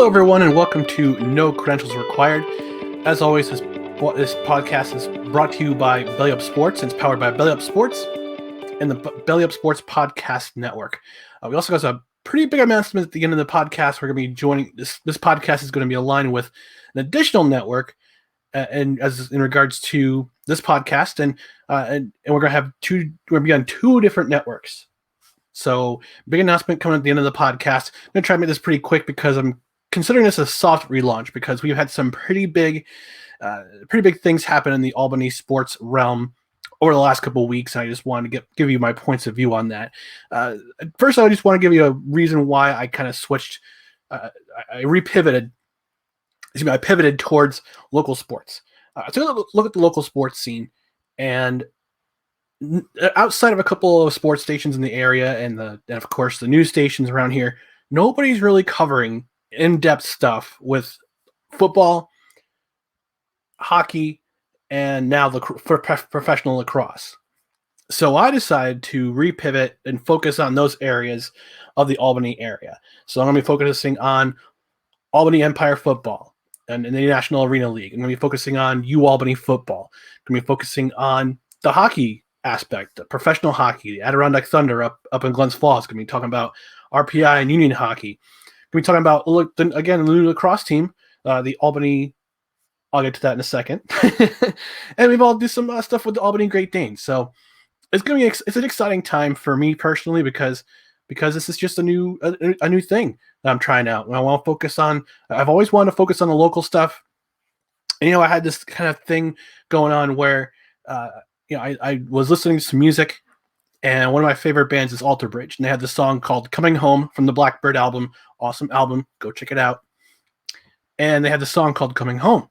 Hello, everyone, and welcome to No Credentials Required. As always, this podcast is brought to you by Belly Up Sports, and it's powered by Belly Up Sports and the Belly Up Sports Podcast Network. We also got a pretty big announcement at the end of the podcast. We're going to be joining this podcast is going to be aligned with an additional network, and as in regards to this podcast, and we're going to have we're going to be on two different networks. So, big announcement coming at the end of the podcast. I'm going to try to make this pretty quick because I'm considering this a soft relaunch because we've had some pretty big things happen in the Albany sports realm over the last couple of weeks. And I just wanted to give you my points of view on that. First, I just want to give you a reason why I kind of switched. I pivoted towards local sports. So look at the local sports scene, and outside of a couple of sports stations in the area and of course the news stations around here, nobody's really covering in-depth stuff with football, hockey, and now the professional lacrosse. So I decided to repivot and focus on those areas of the Albany area. So I'm going to be focusing on Albany Empire football and in the National Arena League. I'm going to be focusing on Albany football. I'm going to be focusing on the hockey aspect, professional hockey, the Adirondack Thunder up in Glens Falls. Going to be talking about RPI and Union hockey. Going to be talking about, again, the new lacrosse team, the Albany. I'll get to that in a second. And we've all do some stuff with the Albany Great Danes. So it's going to be it's an exciting time for me personally because this is just a new thing that I'm trying out. And I want to focus on. I've always wanted to focus on the local stuff. And I had this kind of thing going on where. I was listening to some music, and one of my favorite bands is Alter Bridge, and they had this song called Coming Home from the Blackbird album. Awesome album. Go check it out. And they had this song called Coming Home.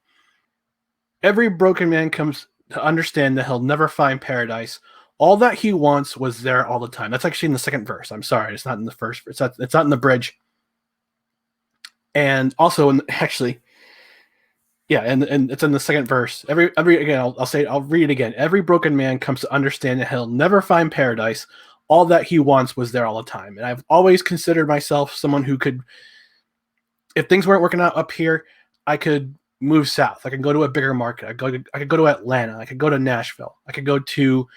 Every broken man comes to understand that he'll never find paradise. All that he wants was there all the time. That's actually in the second verse. I'm sorry. It's not in the first. It's not in the bridge. And also, yeah, and it's in the second verse. Every again, I'll read it again. Every broken man comes to understand that he'll never find paradise. All that he wants was there all the time. And I've always considered myself someone who could, if things weren't working out up here, I could move south. I could go to a bigger market. I could go to Atlanta. I could go to Nashville. I could go to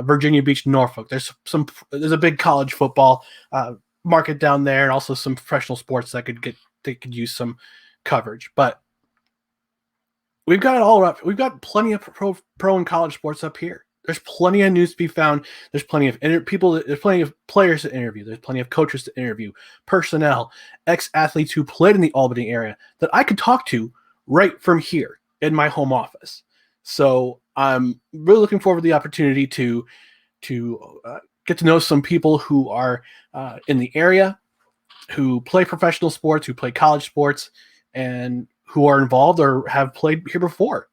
Virginia Beach, Norfolk. There's a big college football market down there, and also some professional sports that could use some coverage, but. We've got it all up. We've got plenty of pro and college sports up here. There's plenty of news to be found. There's plenty of people. There's plenty of players to interview. There's plenty of coaches to interview, personnel, ex-athletes who played in the Albany area that I could talk to right from here in my home office. So I'm really looking forward to the opportunity to get to know some people who are in the area, who play professional sports, who play college sports, and who are involved or have played here before.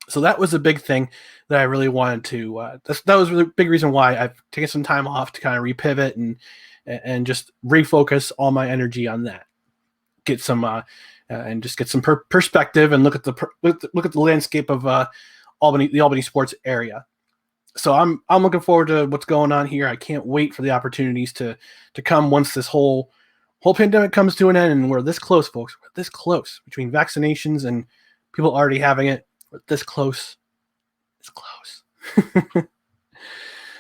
So that was a big thing that I really wanted to, that was a big reason why I've taken some time off to kind of repivot and just refocus all my energy on that. Get some, and just get some perspective and look at the landscape of the Albany sports area. So I'm looking forward to what's going on here. I can't wait for the opportunities to come once this whole pandemic comes to an end, and we're this close, folks. We're this close between vaccinations and people already having it. We're this close. It's close.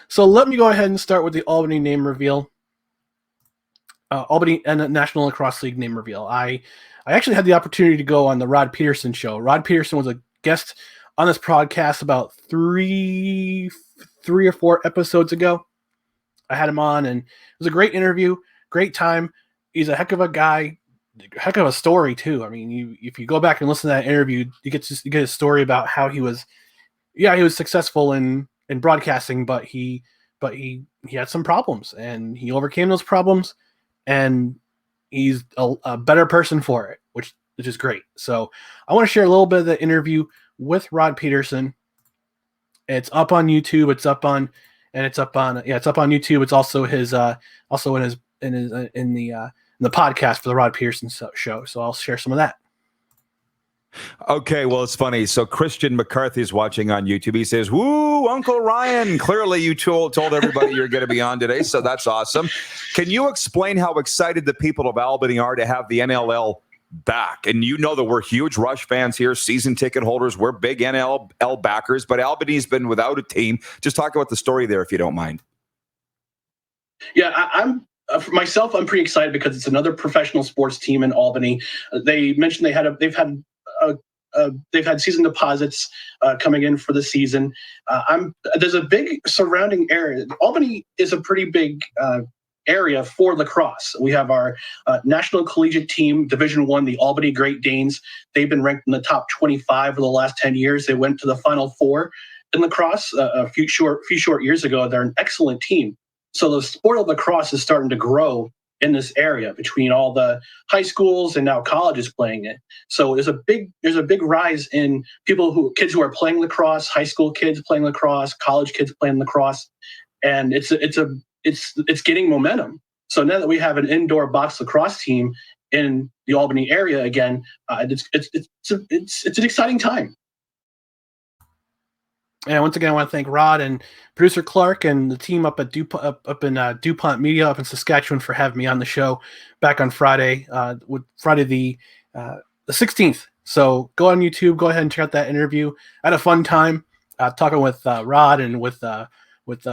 So let me go ahead and start with the Albany name reveal. Albany and the National Lacrosse League name reveal. I actually had the opportunity to go on the Rod Peterson show. Rod Peterson was a guest on this podcast about three or four episodes ago. I had him on, and it was a great interview, great time. He's a heck of a guy, heck of a story too. I mean, if you go back and listen to that interview, you get a story about how he was successful in broadcasting, but he had some problems, and he overcame those problems, and he's a better person for it, which is great. So I want to share a little bit of the interview with Rod Peterson. It's up on YouTube. It's up on YouTube. It's also in the podcast for the Rod Peterson show. So I'll share some of that. Okay, well, it's funny. So Christian McCarthy is watching on YouTube. He says, "Woo, Uncle Ryan. Clearly you told everybody you're going to be on today, so that's awesome. Can you explain how excited the people of Albany are to have the NLL back. And you know that we're huge Rush fans here, season ticket holders. We're big NLL backers, but Albany's been without a team. Just talk about the story there, if you don't mind. Yeah, I'm for myself. I'm pretty excited because it's another professional sports team in Albany. They mentioned they've had season deposits coming in for the season. There's a big surrounding area. Albany is a pretty big area for lacrosse. We have our national collegiate team, Division I, the Albany Great Danes. They've been ranked in the top 25 for the last 10 years. They went to the Final Four in lacrosse a few short years ago. They're an excellent team. So the sport of lacrosse is starting to grow in this area between all the high schools and now colleges playing it. So there's a big rise in kids who are playing lacrosse, high school kids playing lacrosse, college kids playing lacrosse, and it's getting momentum. So now that we have an indoor box lacrosse team in the Albany area again, it's an exciting time. And once again, I want to thank Rod and producer Clark and the team up at DuPont Media up in Saskatchewan for having me on the show back on Friday, the 16th. So go on YouTube, go ahead and check out that interview. I had a fun time talking with Rod and with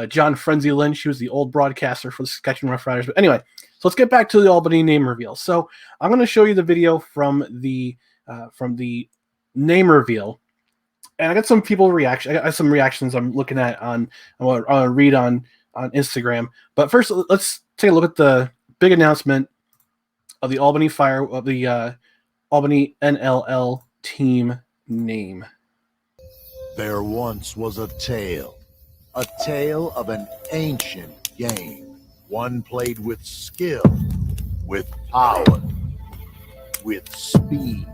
John Frenzy Lynch, who was the old broadcaster for the Saskatchewan Roughriders. But anyway, so let's get back to the Albany name reveal. So I'm going to show you the video from the name reveal. And I got some I got some reactions I'm looking at I want to read on Instagram. But first, let's take a look at the big announcement of the Albany Fire, of the Albany NLL team name. There once was a tale of an ancient game, one played with skill, with power, with speed.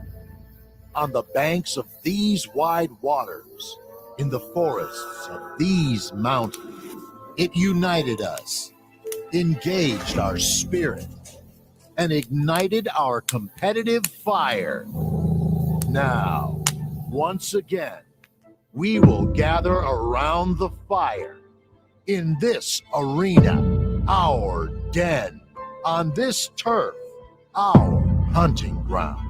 On the banks of these wide waters, in the forests of these mountains, it united us, engaged our spirit, and ignited our competitive fire. Now, once again, we will gather around the fire in this arena, our den, on this turf, our hunting ground.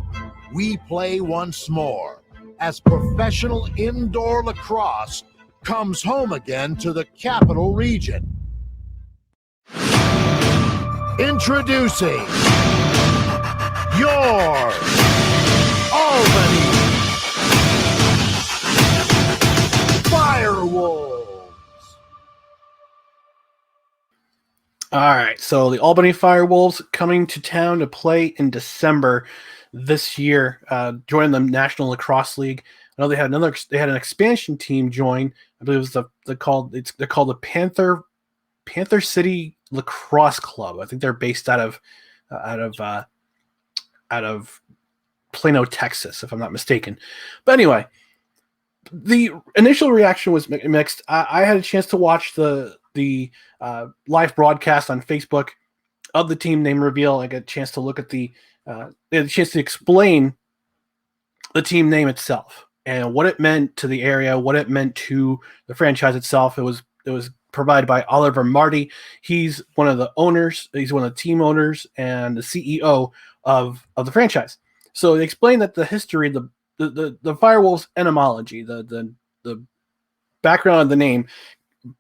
We play once more as professional indoor lacrosse comes home again to the capital region. Introducing your Albany Firewolves. All right, so the Albany Firewolves coming to town to play in December this year, joining the National Lacrosse League. I know they had an expansion team join. I believe it was they're called the Panther City Lacrosse Club. I think they're based out of Plano, Texas, if I'm not mistaken. But anyway, the initial reaction was mixed. I had a chance to watch the live broadcast on Facebook of the team name reveal. I got a chance to look at they had a chance to explain the team name itself and what it meant to the area, what it meant to the franchise itself. It was provided by Oliver Marty. He's one of the owners. He's one of the team owners and the CEO of the franchise. So they explained that the history, the Firewolves etymology, the background of the name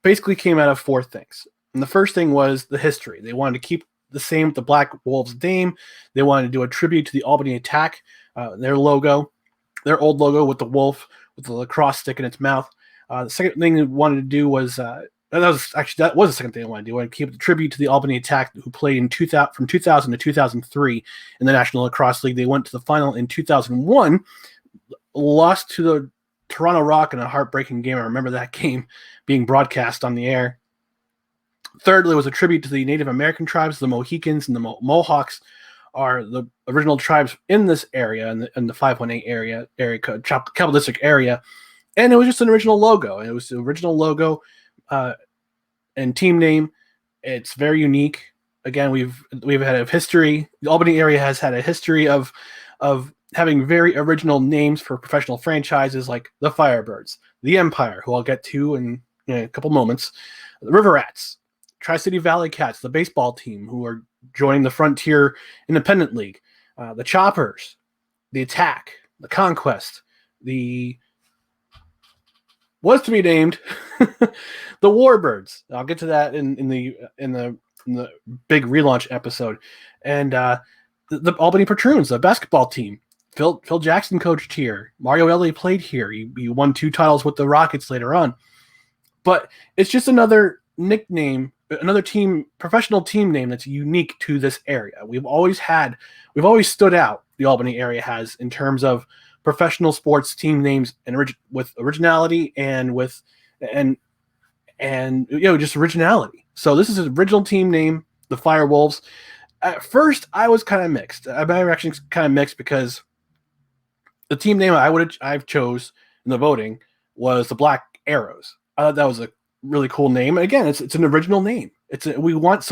basically came out of four things. And the first thing was the history. They wanted to keep the same with the Black Wolves name. They wanted to do a tribute to the Albany Attack, their logo, their old logo with the wolf with the lacrosse stick in its mouth. The second thing they wanted to do was that was the second thing they wanted to do. They wanted to keep the tribute to the Albany Attack, who played from 2000 to 2003 in the National Lacrosse League. They went to the final in 2001, lost to the Toronto Rock in a heartbreaking game. I remember that game being broadcast on the air. Thirdly, was a tribute to the Native American tribes. The Mohicans and the Mohawks are the original tribes in this area, in the 518 area code, Capital District area. And it was just an original logo. It was the original logo and team name. It's very unique. Again, we've had a history. The Albany area has had a history of having very original names for professional franchises like the Firebirds, the Empire, who I'll get to in a couple moments, the River Rats, Tri-City Valley Cats, the baseball team, who are joining the Frontier Independent League, the Choppers, the Attack, the Conquest, the was to be named the Warbirds. I'll get to that in the big relaunch episode. And the Albany Patroons, the basketball team. Phil Jackson coached here. Mario Ellie played here. He won 2 titles with the Rockets later on. But it's just another nickname, another professional team name that's unique to this area. We've always stood out, the Albany area has, in terms of professional sports team names and with originality and just originality. So this is an original team name, the Fire Wolves. At first, I was kind of mixed. My reaction is kind of mixed because the team name I've chose in the voting was the Black Arrows. I thought that was a really cool name. And again, it's an original name. We want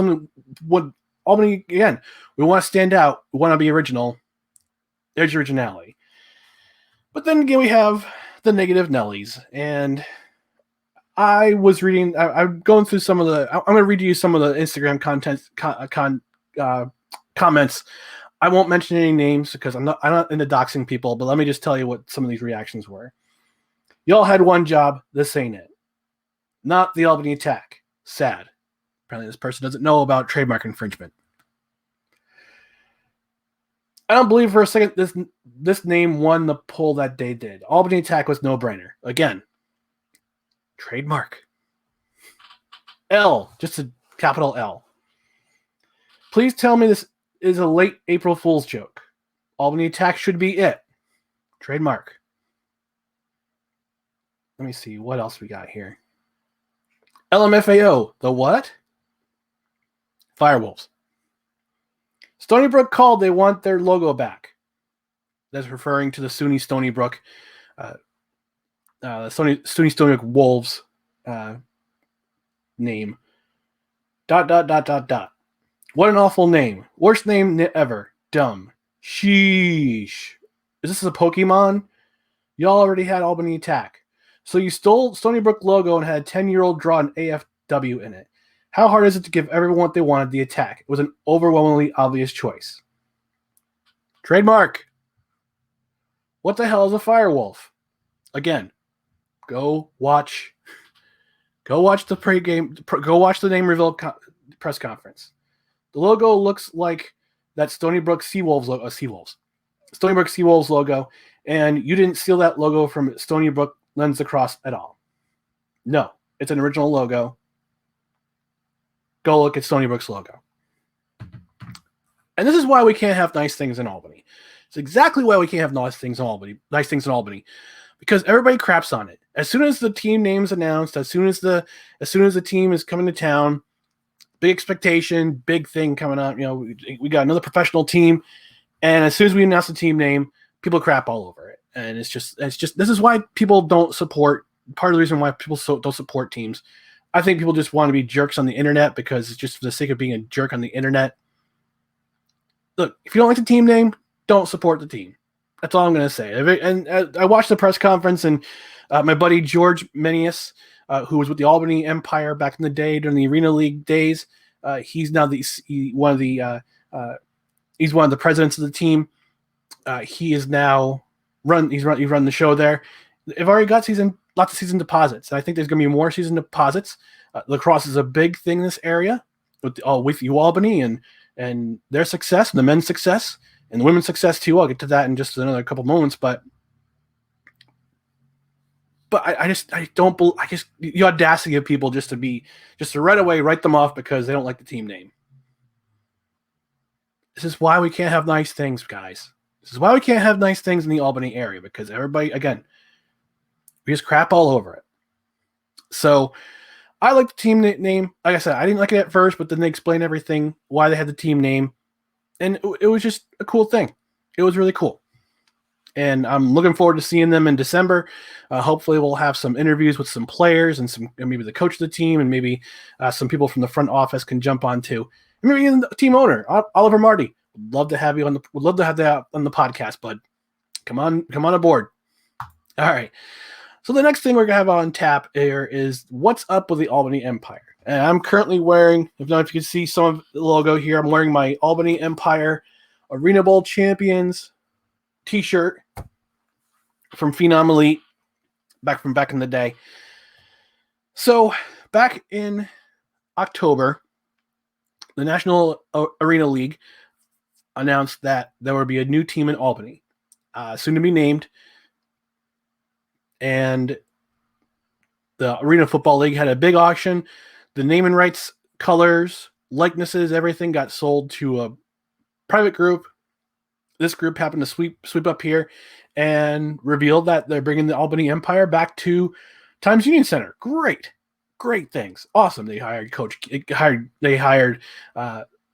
Albany, again, we want to stand out. We want to be original. There's your originality. But then again, we have the negative Nellies. And I was reading, I'm going through I'm going to read you some of the Instagram comments. I won't mention any names because I'm not into doxing people, but let me just tell you what some of these reactions were. Y'all had one job. This ain't it. Not the Albany Attack. Sad. Apparently this person doesn't know about trademark infringement. I don't believe for a second this name won the poll that day did. Albany Attack was no-brainer. Again, trademark. L, just a capital L. Please tell me this is a late April Fool's joke. Albany Attack should be it. Trademark. Let me see what else we got here. LMFAO, the what? Firewolves. Stony Brook called, they want their logo back. That's referring to the SUNY Stony Brook, SUNY Stony Brook Wolves name. ... What an awful name. Worst name ever. Dumb. Sheesh. Is this a Pokemon? Y'all already had Albany Attack. So you stole Stony Brook logo and had a 10-year-old draw an AFW in it. How hard is it to give everyone what they wanted, the Attack? It was an overwhelmingly obvious choice. Trademark. What the hell is a Firewolf? Again, go watch the pregame. Go watch the name reveal press conference. The logo looks like that Stony Brook Seawolves logo. Stony Brook Seawolves logo, and you didn't steal that logo from Stony Brook Lens Lacrosse at all. No, it's an original logo. Go look at Stony Brook's logo. And this is why we can't have nice things in Albany. It's exactly why we can't have nice things in Albany. Because everybody craps on it. As soon as the team name's announced, as soon as the team is coming to town, big expectation, big thing coming up. We got another professional team, and as soon as we announce the team name, people crap all over it. And it's just this is why people don't support. Part of the reason why people don't support teams. I think people just want to be jerks on the internet because it's just for the sake of being a jerk on the internet. Look, if you don't like the team name, don't support the team. That's all I'm going to say. And I watched the press conference, and my buddy George Menius, who was with the Albany Empire back in the day during the Arena League days, he's now one of the presidents of the team. He is now run the show there. They've already got lots of season deposits. And I think there's going to be more season deposits. Lacrosse is a big thing in this area with you Albany and their success, and the men's success, and the women's success too. I'll get to that in just another couple moments, but I don't believe the audacity of people just to right away write them off because they don't like the team name. This is why we can't have nice things, guys. This is why we can't have nice things in the Albany area, because everybody, again, we just crap all over it. So I like the team name. Like I said, I didn't like it at first, but then they explained everything, why they had the team name. And it was just a cool thing. It was really cool. And I'm looking forward to seeing them in December. Hopefully we'll have some interviews with some players and maybe the coach of the team, and maybe some people from the front office can jump on too. And maybe even the team owner, Oliver Marty. Would love to have you would love to have that on the podcast, bud. Come on aboard. All right. So the next thing we're gonna have on tap here is what's up with the Albany Empire. And I'm currently wearing, if you can see some of the logo here, I'm wearing my Albany Empire Arena Bowl Champions T-shirt from Phenom Elite back in the day. So back in October, the National Arena League announced that there would be a new team in Albany, soon to be named, and the Arena Football League had a big auction. The naming rights, colors, likenesses, everything got sold to a private group. This group happened to sweep up here and revealed that they're bringing the Albany Empire back to Times Union Center. Great things. Awesome. They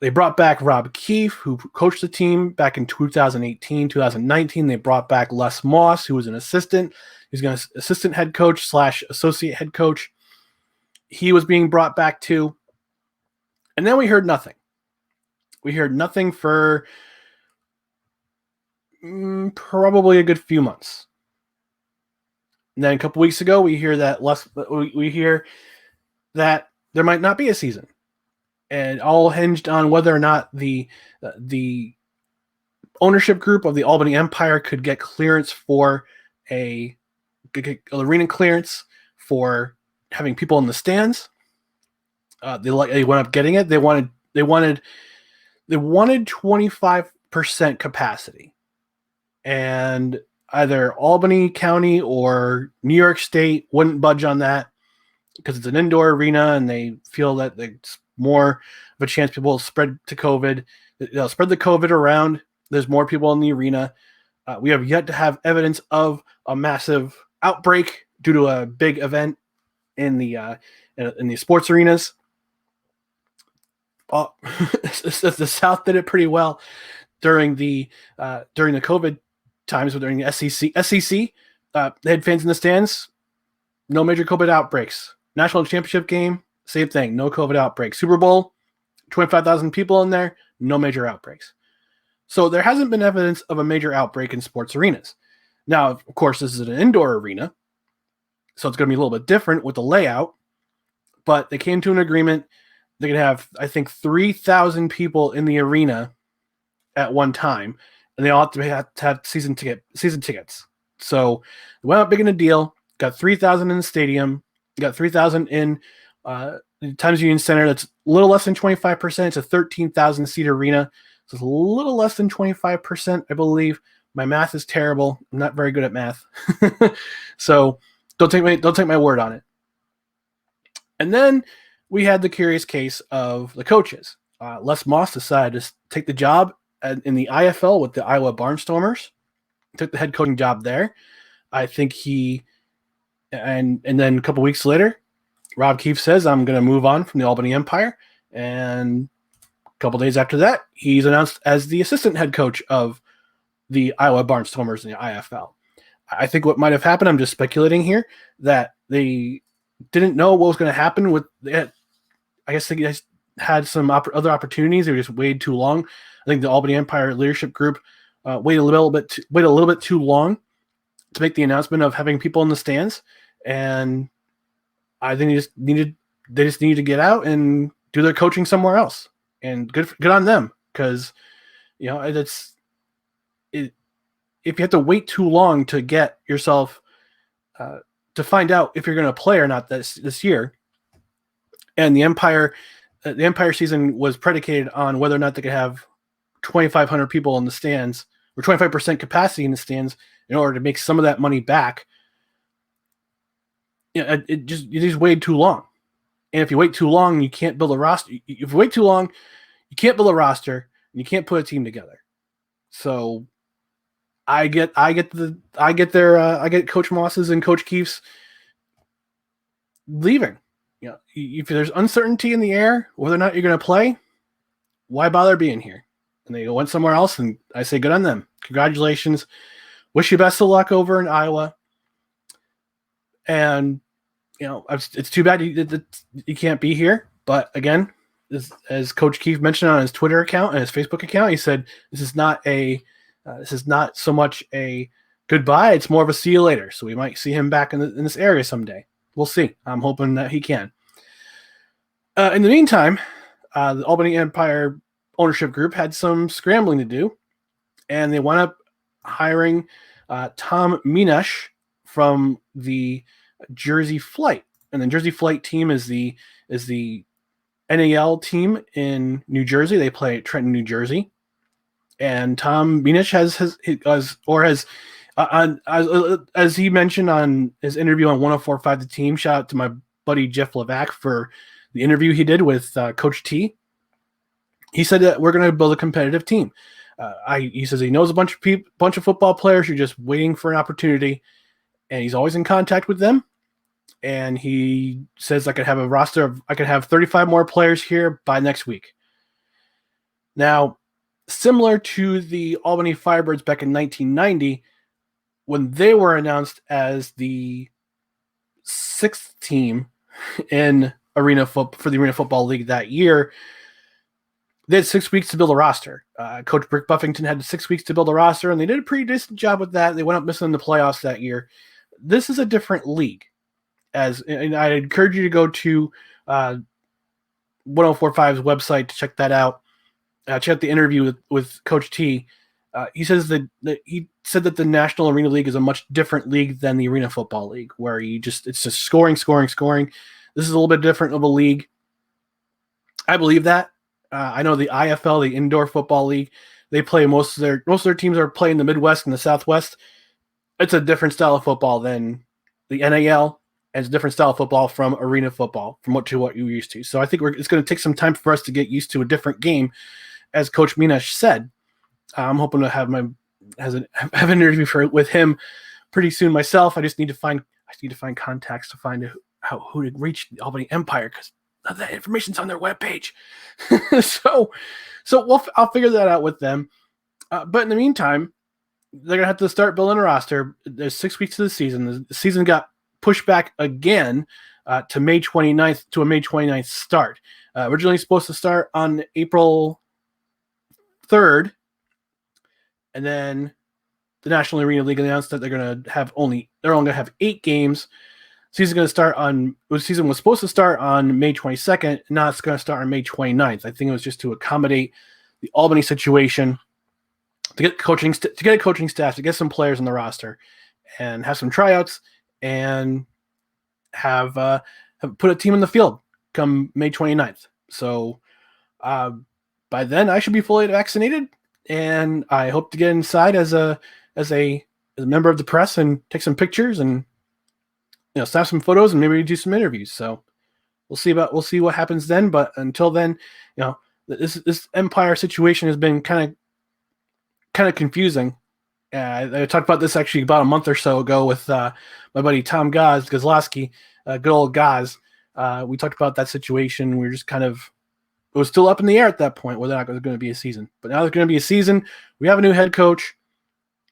brought back Rob Keefe, who coached the team back in 2018, 2019. They brought back Les Moss, who was an assistant. He's going to assistant head coach / associate head coach. He was being brought back too. And then we heard nothing. We heard nothing for probably a good few months. And then a couple weeks ago, we hear that there might not be a season, and all hinged on whether or not the ownership group of the Albany Empire could get clearance for a arena clearance for having people in the stands. They went up getting it. They wanted 25% capacity, and either Albany County or New York State wouldn't budge on that because it's an indoor arena, and they feel that it's more of a chance people will spread to COVID. They'll spread the COVID around. There's more people in the arena. We have yet to have evidence of a massive outbreak due to a big event in the sports arenas. The South did it pretty well during the COVID times, during the SEC. They had fans in the stands. No major COVID outbreaks. National championship game, same thing. No COVID outbreaks. Super Bowl, 25,000 people in there. No major outbreaks. So there hasn't been evidence of a major outbreak in sports arenas. Now, of course, this is an indoor arena, so it's going to be a little bit different with the layout. But they came to an agreement. They could have, I think, 3,000 people in the arena at one time, and they all have to have season tickets. So they went out big in a deal. Got 3,000 in the stadium. Got 3,000 in Times Union Center. That's a little less than 25%. It's a 13,000 seat arena. So it's a little less than 25%, I believe. My math is terrible. I'm not very good at math. So don't take my word on it. And then we had the curious case of the coaches. Les Moss decided to take the job in the IFL with the Iowa Barnstormers. Took the head coaching job there. I think and then a couple weeks later, Rob Keefe says, I'm going to move on from the Albany Empire. And a couple days after that, he's announced as the assistant head coach of the Iowa Barnstormers in the IFL. I think what might have happened, I'm just speculating here, that they didn't know what was going to happen with it. I guess they guys had some other opportunities. They were just waited too long. I think the Albany Empire leadership group waited a little bit too long to make the announcement of having people in the stands, and I think they just needed to get out and do their coaching somewhere else. And good on them, because if you have to wait too long to get yourself to find out if you're going to play or not this year, and the Empire season was predicated on whether or not they could have 2,500 people in the stands or 25% capacity in the stands in order to make some of that money back. You just waited too long. And if you wait too long, you can't build a roster. If you wait too long, you can't build a roster and you can't put a team together. So I get Coach Moss's and Coach Keefe's leaving. If there's uncertainty in the air whether or not you're going to play, why bother being here? And they went somewhere else, and I say good on them. Congratulations. Wish you best of luck over in Iowa. And it's too bad you can't be here. But again, as Coach Keefe mentioned on his Twitter account and his Facebook account, he said this is not so much a goodbye. It's more of a see you later. So we might see him back in this area someday. We'll see. I'm hoping that he can. In the meantime, the Albany Empire ownership group had some scrambling to do, and they wound up hiring Tom Minash from the Jersey Flight. And the Jersey Flight team is the NAL team in New Jersey. They play at Trenton, New Jersey. And Tom Minash as he mentioned on his interview on 104.5 The Team, shout out to my buddy Jeff Levac for the interview he did with Coach T. He said that we're going to build a competitive team. He says he knows a bunch of football players who are just waiting for an opportunity, and he's always in contact with them. And he says I could have 35 more players here by next week. Now, similar to the Albany Firebirds back in 1990, when they were announced as the 6th team in for the Arena Football League that year, they had 6 weeks to build a roster. Coach Brick Buffington had 6 weeks to build a roster, and they did a pretty decent job with that. They went up missing the playoffs that year. This is a different league. And I encourage you to go to 1045's website to check that out. Check out the interview with Coach T. He says that he said that the National Arena League is a much different league than the Arena Football League, where it's just scoring. This is a little bit different of a league. I believe that. I know the IFL, the Indoor Football League, they play most of their teams are playing the Midwest and the Southwest. It's a different style of football than the NAL. And it's a different style of football from arena football, from what you're used to. So I think it's going to take some time for us to get used to a different game, as Coach Minash said. I'm hoping to have an interview with him pretty soon myself. I need to find contacts to find who to reach the Albany Empire, because that information's on their webpage. so I'll figure that out with them. But in the meantime, they're gonna have to start building a roster. There's 6 weeks to the season. The season got pushed back again to May 29th, to a May 29th start. Originally supposed to start on April 3rd, and then the National Arena League announced that they're only going to have 8 games. The season was supposed to start on May 22nd. Now it's going to start on May 29th. I think it was just to accommodate the Albany situation, to get a coaching staff, to get some players on the roster, and have some tryouts, and have put a team in the field come May 29th. So by then I should be fully vaccinated, and I hope to get inside as a member of the press and take some pictures and snap some photos and maybe do some interviews. So we'll see what happens then. But until then, this Empire situation has been kind of confusing. I talked about this actually about a month or so ago with my buddy Tom Gozlowski, good old Goz. We talked about that situation. We were just it was still up in the air at that point whether or not there was going to be a season. But now there's going to be a season. We have a new head coach.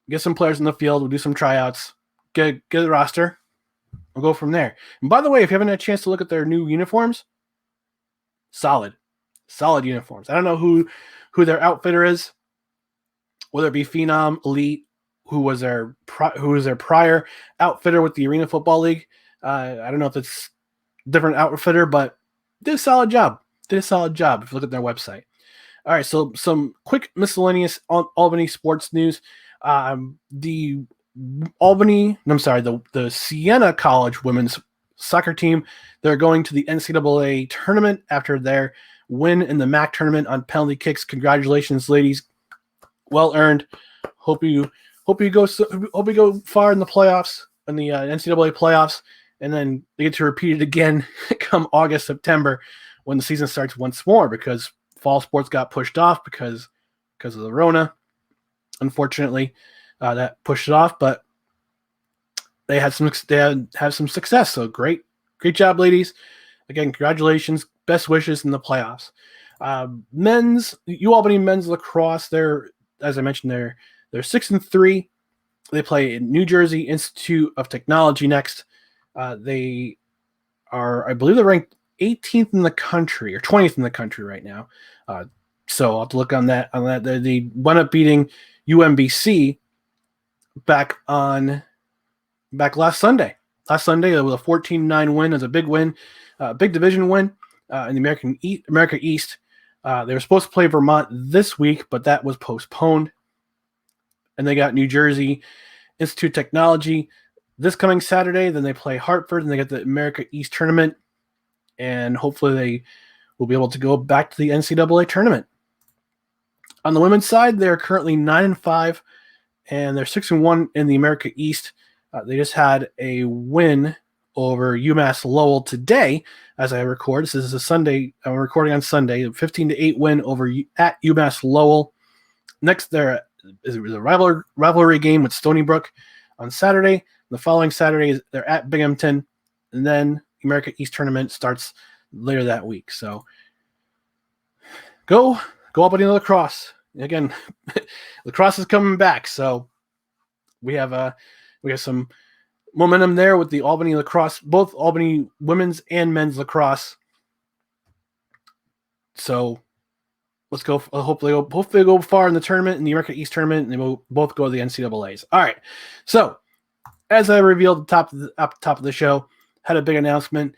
Get some players in the field. We'll do some tryouts. Get a roster. We'll go from there. And by the way, if you haven't had a chance to look at their new uniforms, solid uniforms. I don't know who their outfitter is, whether it be Phenom, Elite, who was their prior outfitter with the Arena Football League. I don't know if it's a different outfitter, but did a solid job. If you look at their website. All right, so some quick miscellaneous Albany sports news. The Siena College women's soccer team, they're going to the NCAA tournament after their win in the MAC tournament on penalty kicks. Congratulations, ladies. Well earned. Hope you go far in the playoffs, in the NCAA playoffs, and then they get to repeat it again come August, September, when the season starts once more, because fall sports got pushed off because of the Rona. Unfortunately, that pushed it off, but they had some success. So great job, ladies. Again, congratulations. Best wishes in the playoffs. Albany men's lacrosse. As I mentioned, they're 6-3. They play in New Jersey Institute of Technology next. They are, I believe, they're ranked 18th in the country or 20th in the country right now. So I'll have to look on that. They wound up beating UMBC back last Sunday. Last Sunday, it was a 14-9 win. It was a big win, big division win in the America East. They were supposed to play Vermont this week, but that was postponed. and they got New Jersey Institute of Technology this coming Saturday. Then they play Hartford, and they get the America East tournament, and hopefully they will be able to go back to the NCAA tournament. On the women's side, they're currently 9-5, and they're 6-1 in the America East. They just had a win over UMass Lowell today as I record. This is a Sunday. I'm recording on Sunday. A 15-8 win over at UMass Lowell. Next, there is a rivalry game with Stony Brook on Saturday. The following Saturday, they're at Binghamton, and then the America East tournament starts later that week. So go Albany lacrosse. Again, lacrosse is coming back, so we have some momentum there with the Albany lacrosse, both Albany women's and men's lacrosse. So let's go. Hopefully they go far in the tournament, in the America East tournament, and they will both go to the NCAAs. All right. So as I revealed at the top of the show, had a big announcement.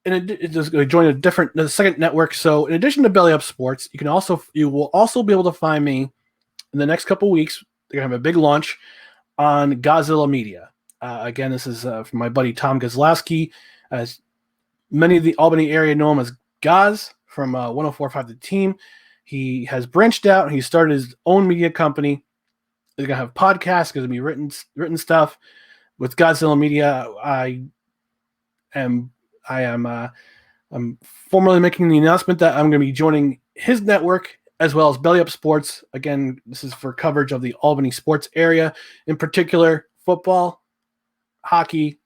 And it is going to join the second network. So in addition to Belly Up Sports, you will also be able to find me in the next couple weeks. They're going to have a big launch on Godzilla Media. Again, this is from my buddy Tom Gazlowski. As many of the Albany area know him as Gaz from 104.5 The Team. He has branched out and he started his own media company. They're going to have podcasts, going to be written stuff. With Godzilla Media, I'm formally making the announcement that I'm going to be joining his network as well as Belly Up Sports. Again, this is for coverage of the Albany sports area, in particular football, hockey,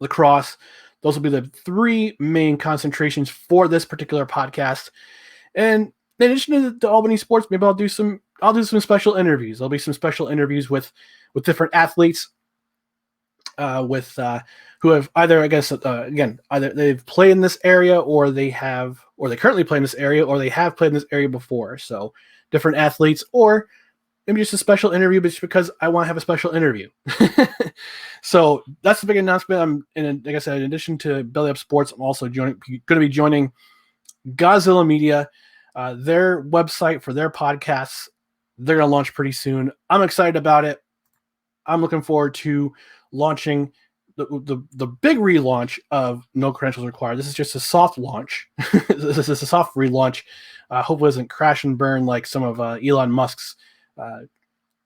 lacrosse. Those will be the three main concentrations for this particular podcast. And in addition to the Albany sports, maybe I'll do some special interviews. There'll be some special interviews with different athletes, who have either, I guess, either they've played in this area or they currently play in this area or they have played in this area before. So different athletes, or maybe just a special interview, but just because I want to have a special interview. So that's the big announcement. Like I said, in addition to Belly Up Sports, I'm also going to be joining Godzilla Media, their website for their podcasts. They're going to launch pretty soon. I'm excited about it. I'm looking forward to launching the big relaunch of No Credentials Required. This is just a soft launch. This is a soft relaunch. Hopefully it doesn't crash and burn like some of Elon Musk's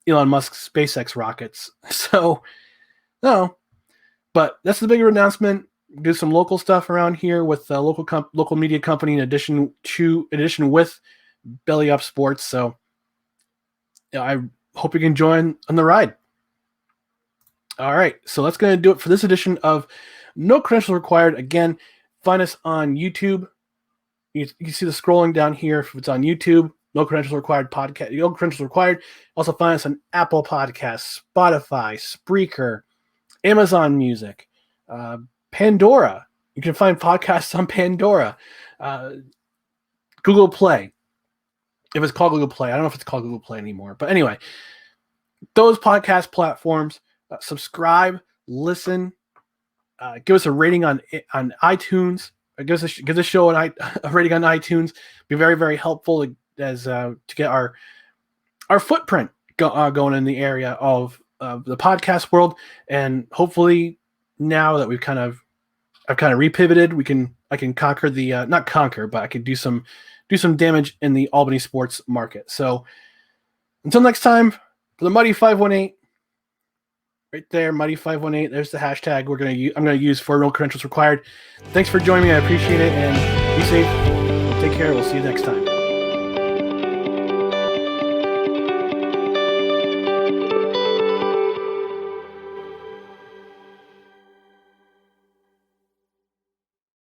SpaceX rockets. So, no. But that's the bigger announcement. Do some local stuff around here with local media company in addition with Belly Up Sports. So, I hope you can join on the ride. All right, so that's going to do it for this edition of No Credentials Required. Again, find us on YouTube. You can see the scrolling down here if it's on YouTube. No Credentials Required podcast. No Credentials Required. Also find us on Apple Podcasts, Spotify, Spreaker, Amazon Music, Pandora. You can find podcasts on Pandora, Google Play. If it's called Google Play, I don't know if it's called Google Play anymore. But anyway, those podcast platforms. Subscribe, listen, give us a rating on iTunes. Give the show a rating on iTunes. Be very, very helpful to get our footprint going in the area of the podcast world. And hopefully, now that I've kind of repivoted, I can conquer the not conquer, but I can do some damage in the Albany sports market. So until next time, for the Mighty 518. Right there, Mighty 518. There's the hashtag I'm going to use for No Credentials Required. Thanks for joining me. I appreciate it, and be safe. Take care. We'll see you next time.